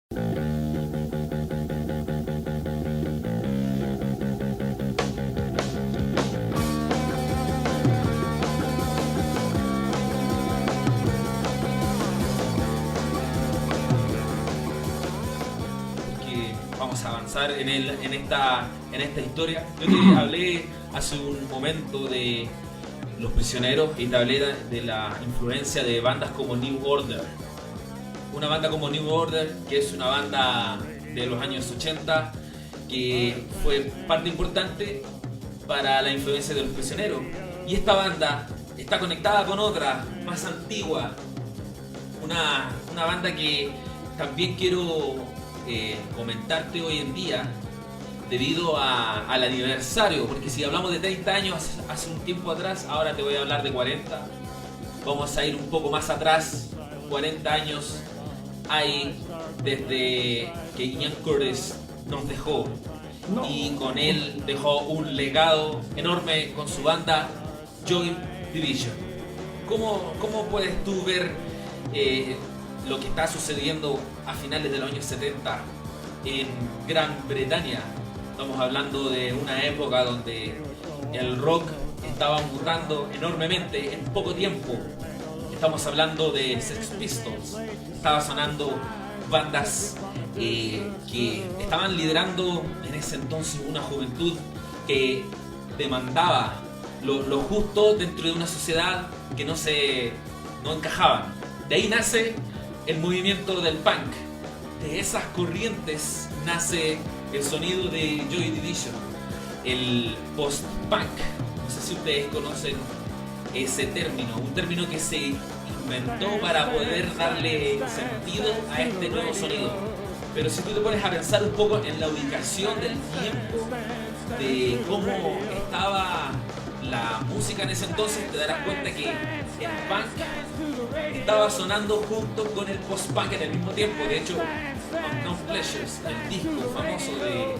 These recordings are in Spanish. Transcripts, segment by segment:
Vamos a avanzar en esta historia. Yo te hablé hace un momento de Los Prisioneros y te hablé de la influencia de bandas como New Order. Una banda como New Order, que es una banda de los años 80, que fue parte importante para la influencia de Los Prisioneros. Y esta banda está conectada con otra más antigua, una banda que también quiero comentarte hoy en día debido al aniversario, porque si hablamos de 30 años hace un tiempo atrás, ahora te voy a hablar de 40. Vamos a ir un poco más atrás. 40 años hay desde que Ian Curtis nos dejó, y con él dejó un legado enorme con su banda Joy Division. ¿Cómo puedes tú ver lo que está sucediendo a finales de los años 70 en Gran Bretaña? Estamos hablando de una época donde el rock estaba mutando enormemente en poco tiempo. Estamos hablando de Sex Pistols. Estaba sonando bandas que estaban liderando en ese entonces una juventud que demandaba lo justo dentro de una sociedad que no encajaban. De ahí nace el movimiento del punk. De esas corrientes nace el sonido de Joy Division, el post-punk. No sé si ustedes conocen ese término, un término que se inventó para poder darle sentido a este nuevo sonido. Pero si tú te pones a pensar un poco en la ubicación del tiempo, de cómo estaba la música en ese entonces, te darás cuenta que el punk estaba sonando junto con el post-punk en el mismo tiempo. De hecho, Unknown Pleasures, el disco famoso de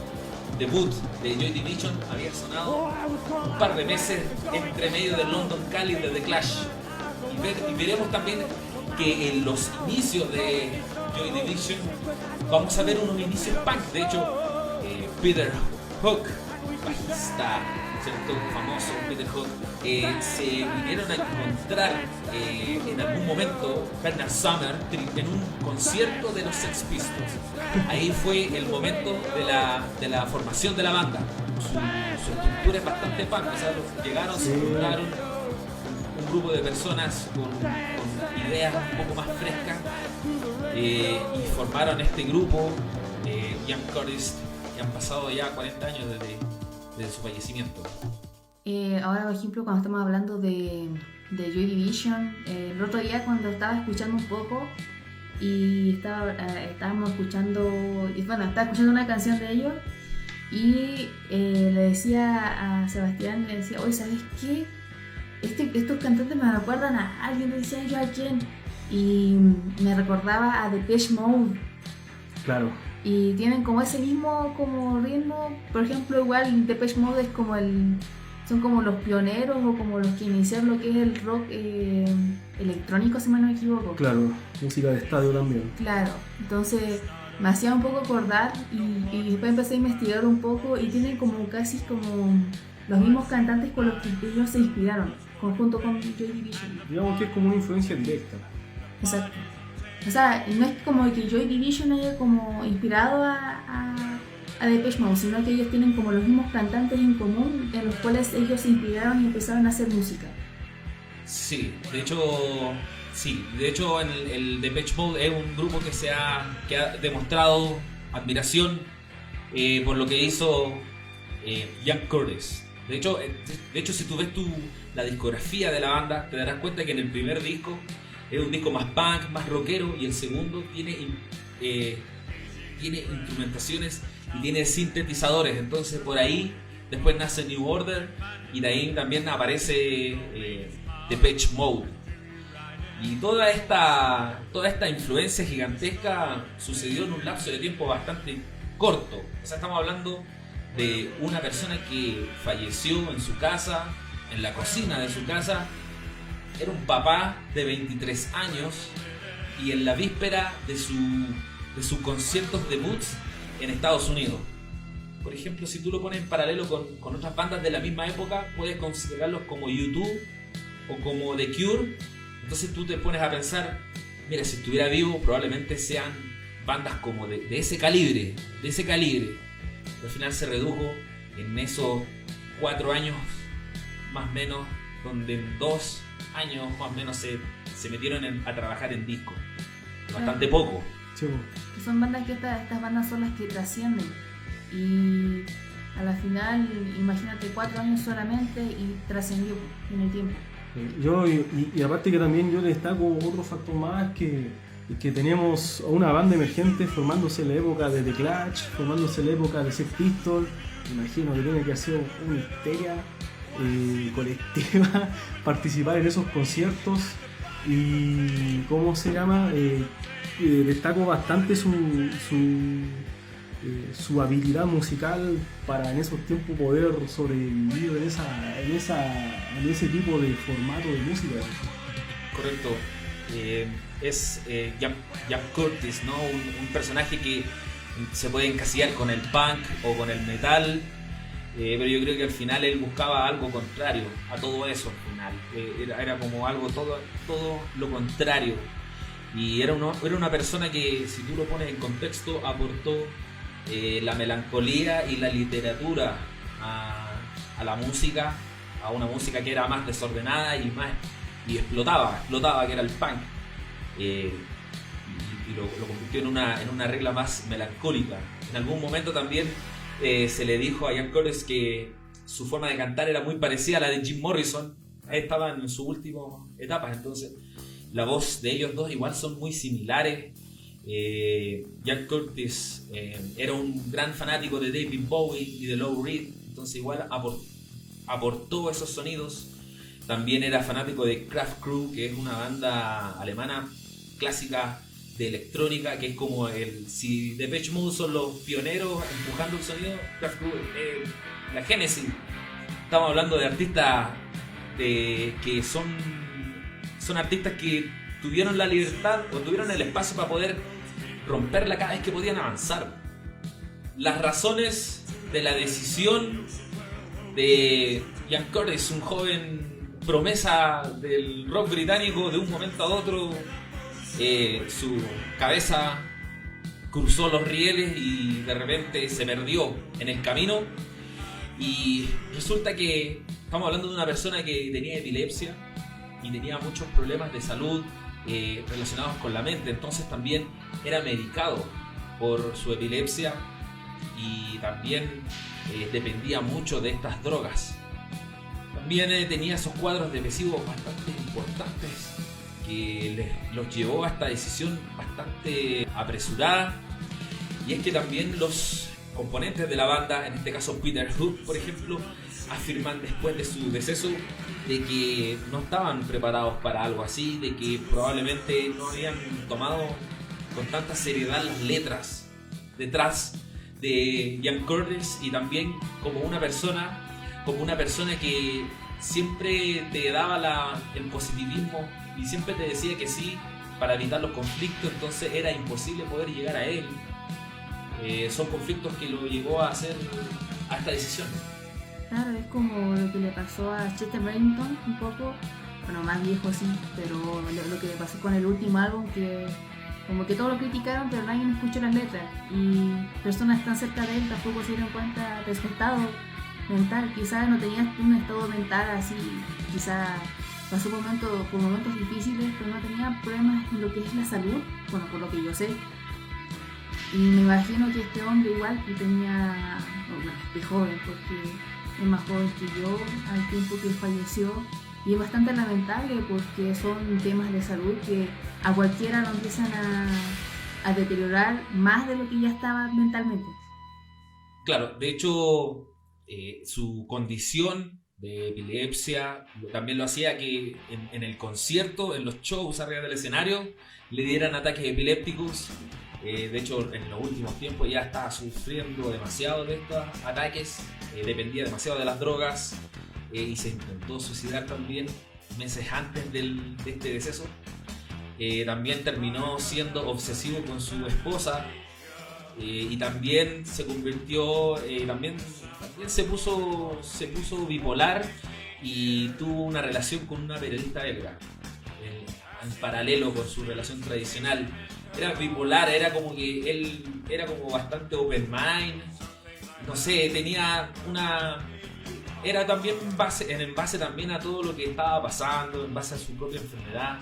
debut de Joy Division, había sonado un par de meses entre medio de London Calling de The Clash. Y veremos también que en los inicios de Joy Division vamos a ver unos inicios punk. De hecho, Peter Hook, bajista, ¿cierto?, famoso Peter Hook, se vinieron a encontrar en algún momento Bernard Sumner en un concierto de los Sex Pistols. Ahí fue el momento de la formación de la banda. Su estructura es bastante punk, o sea, llegaron, se encontraron un grupo de personas con ideas un poco más frescas, y formaron este grupo, Ian Curtis, que han pasado ya 40 años desde su fallecimiento. Ahora, por ejemplo, cuando estamos hablando de Joy Division, el otro día cuando estaba escuchando un poco y estábamos escuchando, estaba escuchando una canción de ellos y le decía a Sebastián, le decía, oye, ¿sabes qué? Estos cantantes me recuerdan a alguien, le decía yo a quién, y me recordaba a Depeche Mode. Claro. Y tienen como ese mismo como ritmo. Por ejemplo, igual Depeche Mode es como son como los pioneros o como los que iniciaron lo que es el rock electrónico, si mal no me equivoco. Claro, música de estadio también. Claro, entonces me hacía un poco acordar y después empecé a investigar un poco y tienen como casi como los mismos cantantes con los que ellos se inspiraron, junto con Joy Division. Digamos que es como una influencia directa. Exacto. O sea, no es como que Joy Division haya como inspirado a Depeche Mode, sino que ellos tienen como los mismos cantantes en común en los cuales ellos se inspiraron y empezaron a hacer música. Sí, de hecho el Depeche Mode es un grupo que ha demostrado admiración por lo que hizo Ian Curtis. De hecho, si tú ves la discografía de la banda, te darás cuenta que en el primer disco es un disco más punk, más rockero, y el segundo tiene instrumentaciones y tiene sintetizadores. Entonces por ahí después nace New Order y de ahí también aparece Depeche Mode. Y toda esta influencia gigantesca sucedió en un lapso de tiempo bastante corto. O sea, estamos hablando de una persona que falleció en su casa, en la cocina de su casa. Era un papá de 23 años y en la víspera de su de sus conciertos debuts en Estados Unidos. Por ejemplo, si tú lo pones en paralelo con otras bandas de la misma época, puedes considerarlos como U2 o como The Cure. Entonces tú te pones a pensar, mira, si estuviera vivo probablemente sean bandas como de ese calibre, Al final se redujo en esos 4 años más o menos, donde en 2 años más o menos se metieron a trabajar en disco. Bastante poco. Sí, Que son bandas que estas bandas son las que trascienden. Y a la final, imagínate 4 años solamente y trascendió en el tiempo. y aparte que también yo destaco otro factor más que tenemos una banda emergente formándose en la época de The Clash, formándose en la época de Sex Pistols. Imagino que tiene que hacer una histeria colectiva participar en esos conciertos. Y ¿cómo se llama? Destaco bastante su habilidad musical para en esos tiempos poder sobrevivir en ese tipo de formato de música. Correcto. Es Jack Curtis, ¿no? Un personaje que se puede encasillar con el punk o con el metal, pero yo creo que al final él buscaba algo contrario a todo eso. Al final era como algo todo lo contrario, y era una persona que, si tú lo pones en contexto, aportó la melancolía y la literatura a la música, a una música que era más desordenada y explotaba, que era el punk. Y lo convirtió en una regla más melancólica. En algún momento también se le dijo a Jack Curtis que su forma de cantar era muy parecida a la de Jim Morrison. Ahí estaban en sus últimas etapas, entonces la voz de ellos dos igual son muy similares. Jack Curtis era un gran fanático de David Bowie y de Lou Reed, entonces igual aportó esos sonidos. También era fanático de Kraftklub, que es una banda alemana clásica de electrónica, que es como si Depeche Mode son los pioneros empujando el sonido, Kraftklub la génesis. Estamos hablando de artistas que son artistas que tuvieron la libertad o tuvieron el espacio para poder romperla cada vez que podían avanzar. Las razones de la decisión de Jack Curtis, un joven promesa del rock británico, de un momento a otro su cabeza cruzó los rieles y de repente se perdió en el camino, y resulta que estamos hablando de una persona que tenía epilepsia y tenía muchos problemas de salud relacionados con la mente. Entonces también era medicado por su epilepsia y también dependía mucho de estas drogas. También tenía esos cuadros depresivos bastante importantes que los llevó a esta decisión bastante apresurada. Y es que también los componentes de la banda, en este caso Peter Hook, por ejemplo, afirman después de su deceso de que no estaban preparados para algo así, de que probablemente no habían tomado con tanta seriedad las letras detrás de Jack Curtis, y también como una persona que siempre te daba el positivismo y siempre te decía que sí para evitar los conflictos. Entonces era imposible poder llegar a él. Son conflictos que lo llevó a hacer a esta decisión. Claro, es como lo que le pasó a Chester Bennington un poco, bueno, más viejo sí, pero lo que le pasó con el último álbum, que como que todos lo criticaron pero nadie escuchó las letras, y personas tan cerca de él tampoco se dieron cuenta de su estado mental. Quizás no tenía un estado mental así, quizás pasó por momentos difíciles, pero no tenía problemas en lo que es la salud, bueno, por lo que yo sé. Y me imagino que este hombre igual que tenía, bueno, de joven, porque es más joven que yo al tiempo que falleció, y es bastante lamentable porque son temas de salud que a cualquiera lo empiezan a deteriorar más de lo que ya estaba mentalmente. Claro, de hecho su condición de epilepsia también lo hacía que en el concierto, en los shows arriba del escenario, le dieran ataques epilépticos. De hecho, en los últimos tiempos ya estaba sufriendo demasiado de estos ataques, dependía demasiado de las drogas, y se intentó suicidar también meses antes de este deceso. también terminó siendo obsesivo con su esposa, y también se convirtió, también se puso bipolar y tuvo una relación con una periodista belga, en paralelo con su relación tradicional. Era bipolar, era como que él era como bastante open mind, no sé, tenía una... Era también en base también a todo lo que estaba pasando, en base a su propia enfermedad,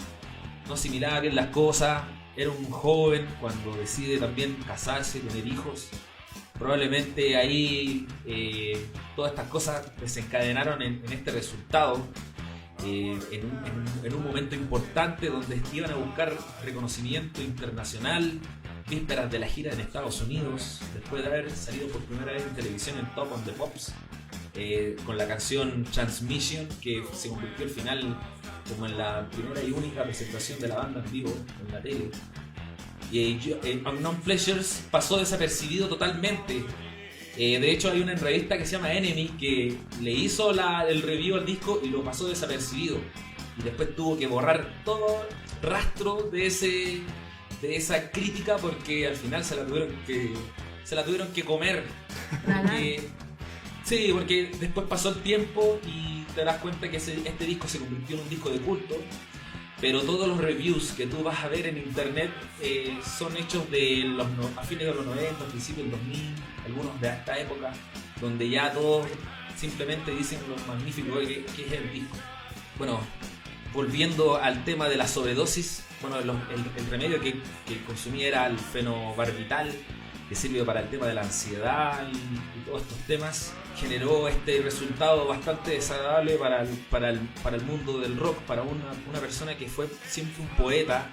no asimilaba bien las cosas, era un joven cuando decide también casarse, tener hijos. Probablemente ahí todas estas cosas desencadenaron en este resultado, en un momento importante donde iban a buscar reconocimiento internacional, vísperas de la gira en Estados Unidos, después de haber salido por primera vez en televisión en Top of the Pops, con la canción Transmission, que se convirtió al final como en la primera y única presentación de la banda en vivo en la tele. Unknown Pleasures pasó desapercibido totalmente. De hecho, hay una revista que se llama Enemy que le hizo el review al disco y lo pasó desapercibido, y después tuvo que borrar todo rastro de esa crítica, porque al final se la tuvieron que comer. Sí, porque después pasó el tiempo y te das cuenta que este disco se convirtió en un disco de culto, pero todos los reviews que tú vas a ver en internet son hechos a fines de los 90, principios del 2000, algunos de esta época, donde ya todos simplemente dicen lo magnífico que es el disco. Bueno, volviendo al tema de la sobredosis, bueno, el remedio que consumía era el fenobarbital, que sirve para el tema de la ansiedad y todos estos temas. Generó este resultado bastante desagradable para el mundo del rock, para una persona que fue siempre un poeta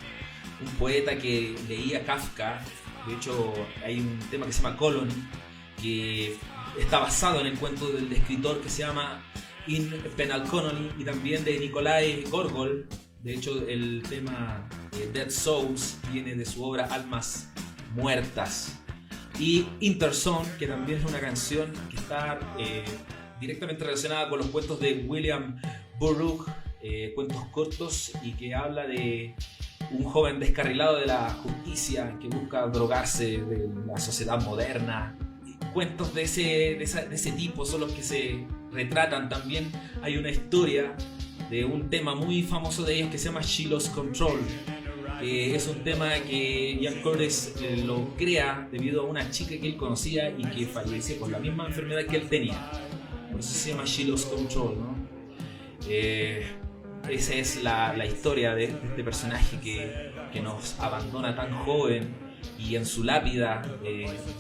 que leía Kafka. De hecho, hay un tema que se llama Colony, que está basado en el cuento del escritor que se llama In Penal Colony, y también de Nikolai Gogol. De hecho, el tema Dead Souls viene de su obra Almas Muertas. Y Interzone, que también es una canción que está directamente relacionada con los cuentos de William Burroughs, cuentos cortos, y que habla de un joven descarrilado de la justicia que busca drogarse de la sociedad moderna. Cuentos de ese tipo son los que se retratan. También hay una historia de un tema muy famoso de ellos que se llama She Lost Control. Es un tema que Ian Curtis lo crea debido a una chica que él conocía y que falleció por la misma enfermedad que él tenía. Por eso se llama She Lost Control, ¿no? Esa es la historia de este personaje que nos abandona tan joven, y en su lápida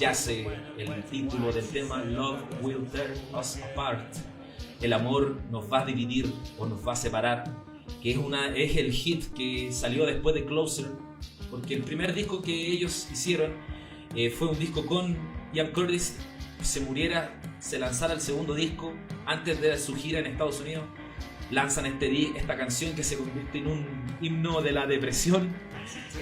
yace el título del tema Love Will Tear Us Apart. El amor nos va a dividir o nos va a separar, que es el hit que salió después de Closer, porque el primer disco que ellos hicieron fue un disco con Ian Curtis, se lanzara el segundo disco antes de su gira en Estados Unidos. Lanzan esta canción que se convierte en un himno de la depresión,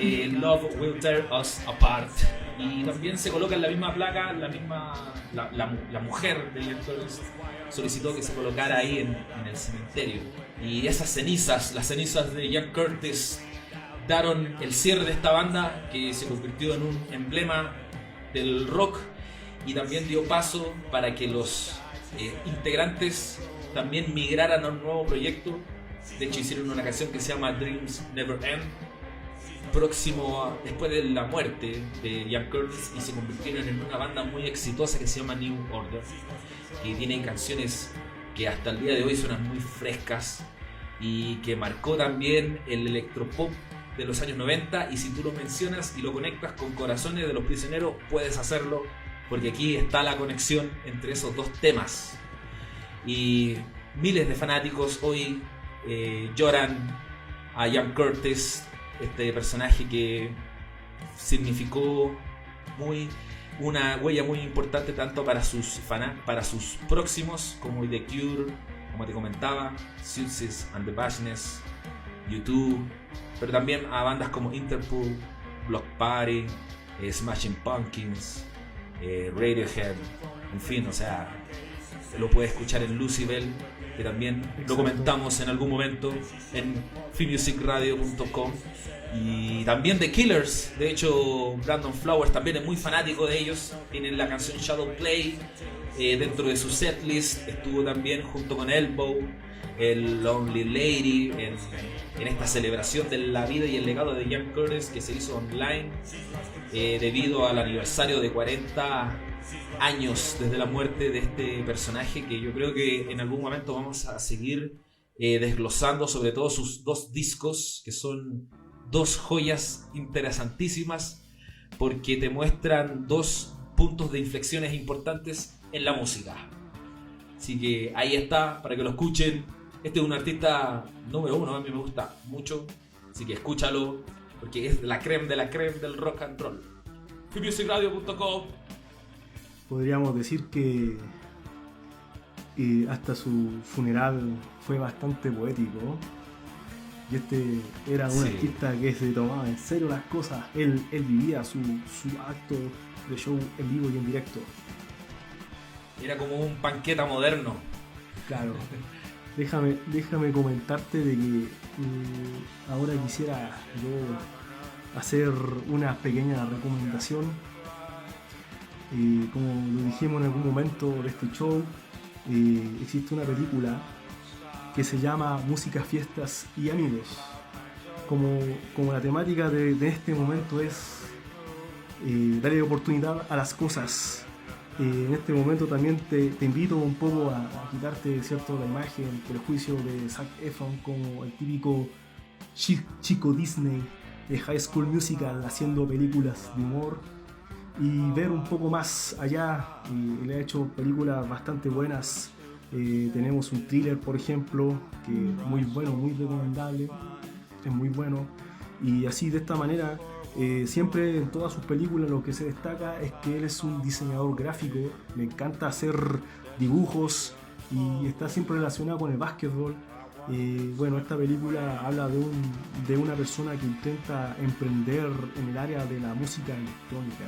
Love Will Tear Us Apart, y también se coloca en la misma placa, la mujer de Ian Curtis solicitó que se colocara ahí en el cementerio. Y esas cenizas, las cenizas de Ian Curtis, daron el cierre de esta banda, que se convirtió en un emblema del rock, y también dio paso para que los integrantes también migraran a un nuevo proyecto. De hecho, hicieron una canción que se llama Dreams Never End, después de la muerte de Ian Curtis, y se convirtieron en una banda muy exitosa que se llama New Order, que tiene canciones que hasta el día de hoy suenan muy frescas y que marcó también el electropop de los años 90. Y si tú lo mencionas y lo conectas con Corazones de los Prisioneros, puedes hacerlo, porque aquí está la conexión entre esos dos temas. Y miles de fanáticos hoy lloran a Ian Curtis, este personaje que significó una huella muy importante tanto para sus próximos, como The Cure, como te comentaba, Success and the Bashness, U2, pero también a bandas como Interpol, Block Party, Smashing Pumpkins, Radiohead, en fin, o sea, lo puedes escuchar en Lucybell, que también lo comentamos en algún momento en freemusicradio.com. Y también The Killers, de hecho Brandon Flowers también es muy fanático de ellos, tienen la canción Shadow Play dentro de su setlist, estuvo también junto con Elbow, el Lonely Lady, en esta celebración de la vida y el legado de Ian Curtis que se hizo online debido al aniversario de 40 años desde la muerte de este personaje, que yo creo que en algún momento vamos a seguir desglosando, sobre todo sus 2 discos, que son 2 joyas interesantísimas porque te muestran 2 puntos de inflexiones importantes en la música. Así que ahí está, para que lo escuchen. Este es un artista número 1, a mí me gusta mucho, así que escúchalo porque es la creme de la creme del rock and roll. freemusicradio.com. Podríamos decir que hasta su funeral fue bastante poético. Y este era un artista que se tomaba en serio las cosas. Él vivía su acto de show en vivo y en directo. Era como un panqueta moderno. Claro. Déjame comentarte de que ahora quisiera yo hacer una pequeña recomendación. Como lo dijimos en algún momento de este show, existe una película que se llama Música, Fiestas y Amigos. Como la temática de este momento es darle oportunidad a las cosas. En este momento también te invito un poco a quitarte, ¿cierto?, la imagen, el prejuicio de Zac Efron como el típico chico Disney de High School Musical haciendo películas de humor, y ver un poco más allá. Él ha hecho películas bastante buenas. Tenemos un thriller, por ejemplo, que es muy bueno, muy recomendable, es muy bueno. Y así, de esta manera, siempre en todas sus películas lo que se destaca es que él es un diseñador gráfico, le encanta hacer dibujos y está siempre relacionado con el básquetbol. Bueno, esta película habla de una persona que intenta emprender en el área de la música electrónica.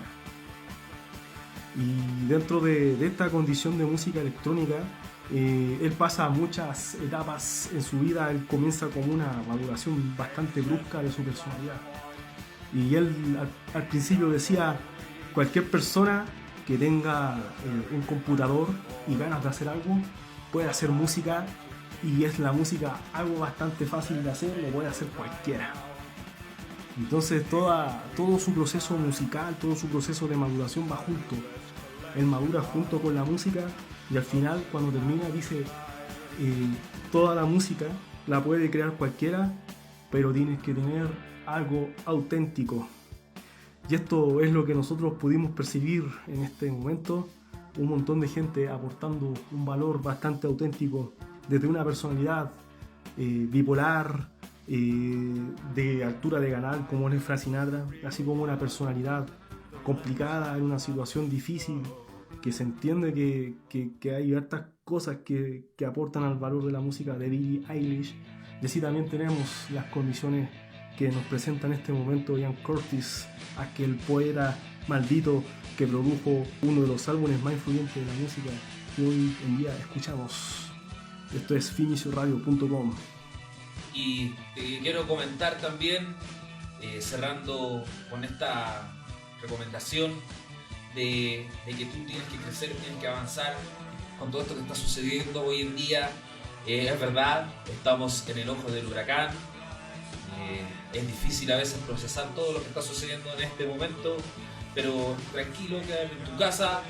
Y dentro de esta condición de música electrónica, él pasa muchas etapas en su vida. Él comienza con una maduración bastante brusca de su personalidad. Y él al principio decía: cualquier persona que tenga un computador y ganas de hacer algo puede hacer música, y es la música algo bastante fácil de hacer, lo puede hacer cualquiera. Entonces todo su proceso musical, todo su proceso de maduración va junto. Él madura junto con la música, y al final, cuando termina, dice: toda la música la puede crear cualquiera, pero tienes que tener algo auténtico. Y esto es lo que nosotros pudimos percibir en este momento. Un montón de gente aportando un valor bastante auténtico, desde una personalidad bipolar, de altura de ganar como es Frank Sinatra, así como una personalidad complicada en una situación difícil, que se entiende que hay hartas cosas que aportan al valor de la música de Billie Eilish. Y así también tenemos las condiciones que nos presenta en este momento Ian Curtis, aquel poeta maldito que produjo uno de los álbumes más influyentes de la música que hoy en día escuchamos. Esto es finishradio.com. Y quiero comentar también, cerrando con esta recomendación, de que tú tienes que crecer, tienes que avanzar con todo esto que está sucediendo hoy en día. Es verdad, estamos en el ojo del huracán. Es difícil a veces procesar todo lo que está sucediendo en este momento, pero tranquilo, quédate en tu casa.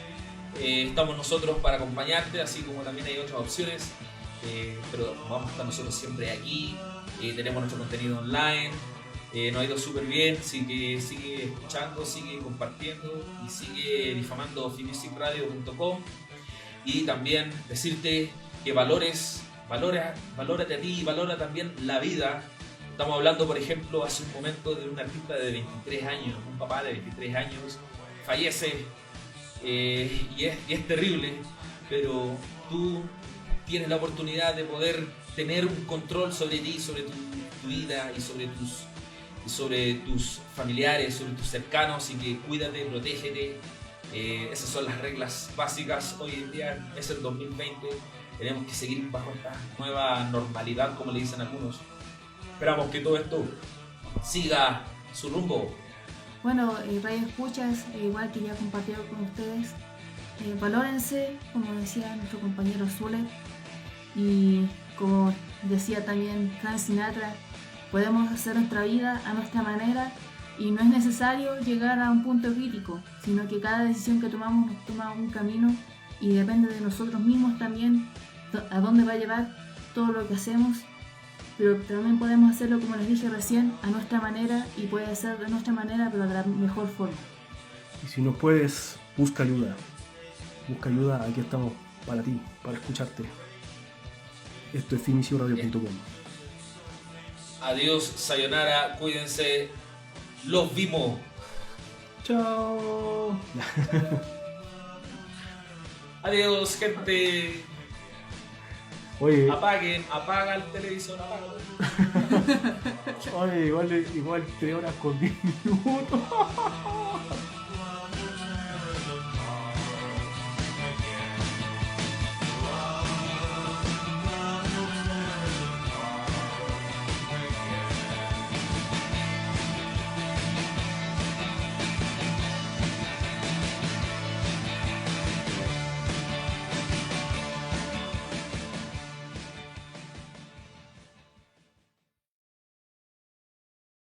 Estamos nosotros para acompañarte, así como también hay otras opciones, pero vamos a estar nosotros siempre aquí. Tenemos nuestro contenido online. Nos ha ido súper bien, así que sigue escuchando, sigue compartiendo y sigue difamando freemusicradio.com. Y también decirte que valórate a ti y valora también la vida. Estamos hablando, por ejemplo, hace un momento de un artista de 23 años, un papá de 23 años, fallece, y es terrible, pero tú tienes la oportunidad de poder tener un control sobre ti, sobre tu vida y sobre tus familiares, sobre tus cercanos, y que cuídate, protégete, Esas son las reglas básicas. Hoy en día es el 2020. Tenemos que seguir bajo esta nueva normalidad, como le dicen algunos. Esperamos que todo esto siga su rumbo. Bueno, Radio Escuchas, igual que ya compartido con ustedes, valórense, como decía nuestro compañero Zulet, y como decía también Frank Sinatra, podemos hacer nuestra vida a nuestra manera y no es necesario llegar a un punto crítico, sino que cada decisión que tomamos nos toma un camino y depende de nosotros mismos también a dónde va a llevar todo lo que hacemos, pero también podemos hacerlo, como les dije recién, a nuestra manera, y puede ser de nuestra manera, pero de la mejor forma. Y si no puedes, busca ayuda. Busca ayuda, aquí estamos para ti, para escucharte. Esto es femicidoradio.com. Adiós, sayonara, cuídense. Los vimos. Chao. Adiós, gente. Oye, Apaga el televisor, apágalo. oye, igual 3 horas con 10 minutos.